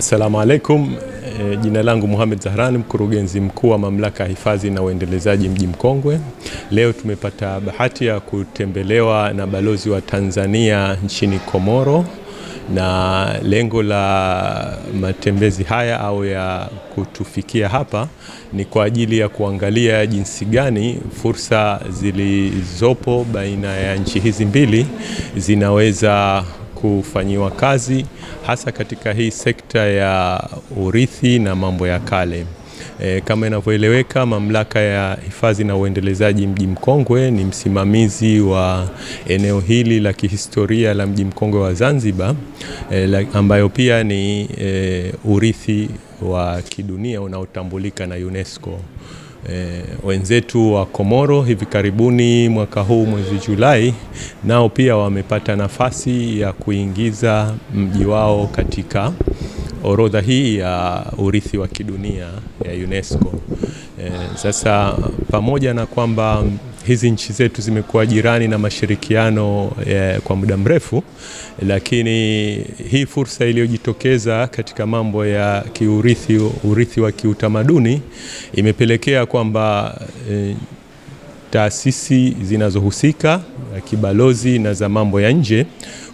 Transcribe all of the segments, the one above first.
Assalamu alaikum. Jina langu Mohamed Zahrani, mkurugenzi mkuu wa Mamlaka ya Hifadhi na Uendelezaji Mji Mkongwe. Leo tumepata bahati ya kutembelewa na balozi wa Tanzania nchini Komoro, na lengo la matembezi haya au ya kutufikia hapa ni kwa ajili ya kuangalia jinsi gani fursa zilizopo baina ya nchi hizi mbili zinaweza kufanyiwa kazi, hasa katika hii sekta ya urithi na mambo ya kale. Kama inavyoeleweka, Mamlaka ya Hifadhi na Uendelezaji Mji Mkongwe ni msimamizi wa eneo hili la kihistoria la Mji Mkongwe wa Zanzibar, ambayo pia ni urithi wa kidunia unaotambulika na UNESCO. Wenzetu wa Komoro hivi karibuni mwaka huu mwezi Julai, nao pia wamepata nafasi ya kuingiza mji wao katika orodha hii ya urithi wa kidunia ya UNESCO. Sasa pamoja na kwamba hizi nchi zetu zimekuwa jirani na mashirikiano kwa muda mrefu, lakini hii fursa iliyojitokeza katika mambo ya urithi wa kiutamaduni imepelekea kwamba taasisi zinazohusika, kibalozi na za mambo ya nje,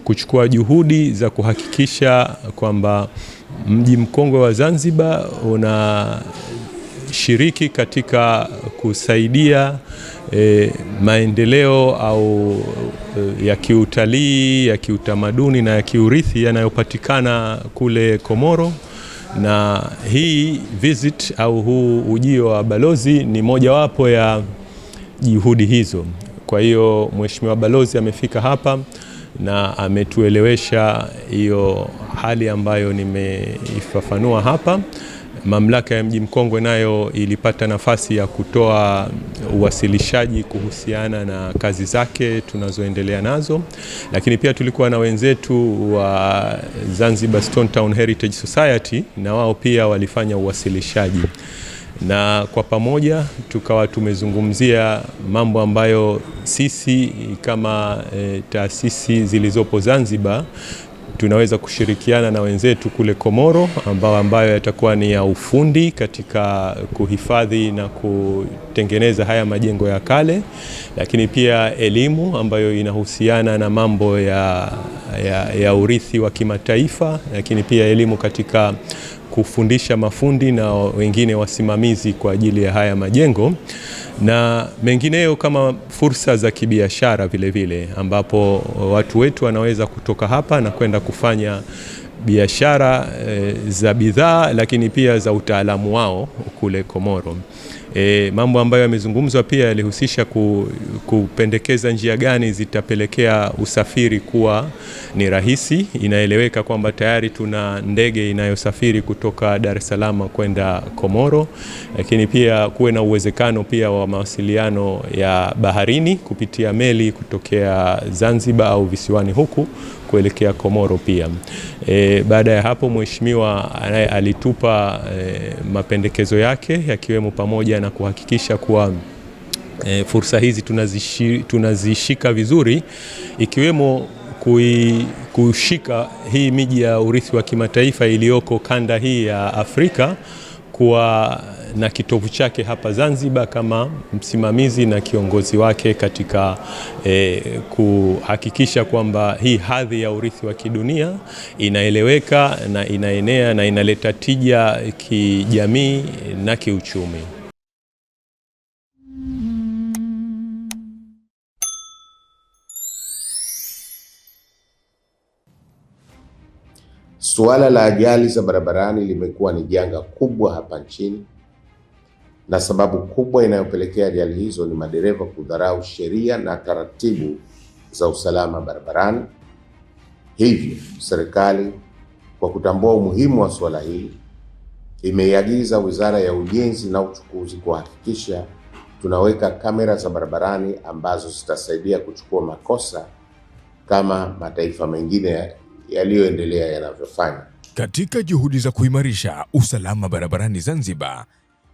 kuchukua juhudi za kuhakikisha kwamba Mji Mkongwe wa Zanzibar unashiriki katika kusaidia maendeleo au ya kiutalii, ya kiutamaduni na ya kiurithi yanayopatikana kule Komoro. Na hii visit au huu ujio wa balozi ni mojawapo ya juhudi hizo. Kwa hiyo Mheshimiwa Balozi amefika hapa na ametuelewesha hiyo hali ambayo nimeifafanua hapa. Mamlaka ya Mji Mkongwe nayo ilipata nafasi ya kutoa uwasilishaji kuhusiana na kazi zake tunazoendelea nazo, lakini pia tulikuwa na wenzetu wa Zanzibar Stone Town Heritage Society, na wao pia walifanya uwasilishaji, na kwa pamoja tukawa tumezungumzia mambo ambayo sisi kama taasisi zilizopo Zanzibar tunaweza kushirikiana na wenzetu kule Komoro, ambayo yatakuwa ni ya ufundi katika kuhifadhi na kutengeneza haya majengo ya kale, lakini pia elimu ambayo inahusiana na mambo ya urithi wa kimataifa, lakini pia elimu katika kufundisha mafundi na wengine wasimamizi kwa ajili ya haya majengo, na mengineyo kama fursa za kibiashara vile vile, ambapo watu wetu wanaweza kutoka hapa na kwenda kufanya biashara za bidhaa, lakini pia za utaalamu wao kule Komoro. Mambo ambayo yamezungumzwa pia yalihusisha kupendekeza njia gani zitapelekea usafiri kuwa ni rahisi. Inaeleweka kwamba tayari tuna ndege inayosafiri kutoka Dar es Salaam kwenda Komoro, lakini pia kuwe na uwezekano pia wa mawasiliano ya baharini kupitia meli kutokea Zanzibar au visiwani huku kuelekea Komoro pia. Baada ya hapo Mheshimiwa alitupa mapendekezo yake, yakiwemo pamoja na kuhakikisha kuwa fursa hizi tunazishika vizuri, ikiwemo kushika hii miji ya urithi wa kimataifa iliyoko kanda hii ya Afrika kuwa na kitovu chake hapa Zanzibar kama msimamizi na kiongozi wake katika kuhakikisha kwamba hii hadhi ya urithi wa kidunia inaeleweka na inaenea na inaleta tija kijamii na kiuchumi. Suala la ajali za barabarani limekuwa ni janga kubwa hapa nchini, na sababu kubwa inayopelekea ajali hizo ni madereva kudharau sheria na taratibu za usalama barabarani. Hivyo serikali, kwa kutambua umuhimu wa suala hili, imeiagiza Wizara ya Ujenzi na Uchukuzi kuhakikisha tunaweka kamera za barabarani ambazo zitasaidia kuchukua makosa kama mataifa mengine yaliyoendelea yanavyofanya. Katika juhudi za kuimarisha usalama barabarani Zanzibar,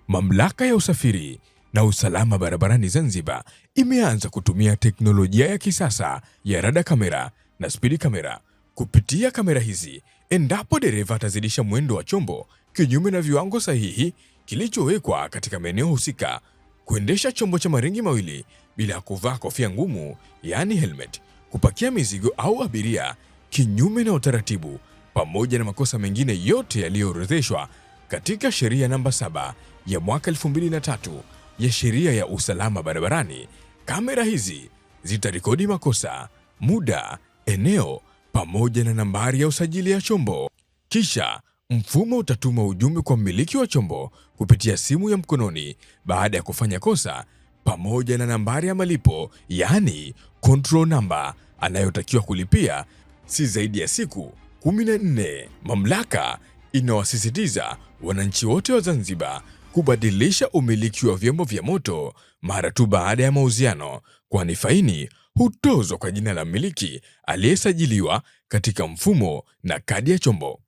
Mamlaka ya Usafiri na Usalama Barabarani Zanzibar imeanza kutumia teknolojia ya kisasa ya rada kamera na spidi kamera kupitia kamera hizi endapo dereva atazidisha mwendo wa chombo kinyume na viwango sahihi kilichowekwa katika maeneo husika, kuendesha chombo cha maringi mawili bila kuvaa kofia ngumu yaani helmet, kupakia mizigo au abiria kinyume na utaratibu, pamoja na makosa mengine yote yaliyoorodheshwa katika sheria namba 7 ya mwaka 2003 ya sheria ya usalama barabarani. Kamera hizi zitarekodi makosa, muda, eneo pamoja na nambari ya usajili ya chombo. Kisha mfumo utatuma ujumbe kwa mmiliki wa chombo kupitia simu ya mkononi baada ya kufanya kosa, pamoja na nambari ya malipo yaani control number anayotakiwa kulipia si zaidi ya siku 14. Mamlaka inawasisitiza wananchi wote wa Zanzibar kubadilisha umiliki wa vyombo vya moto mara tu baada ya mauziano, kwani faini hutozwa kwa jina la mmiliki aliyesajiliwa katika mfumo na kadi ya chombo.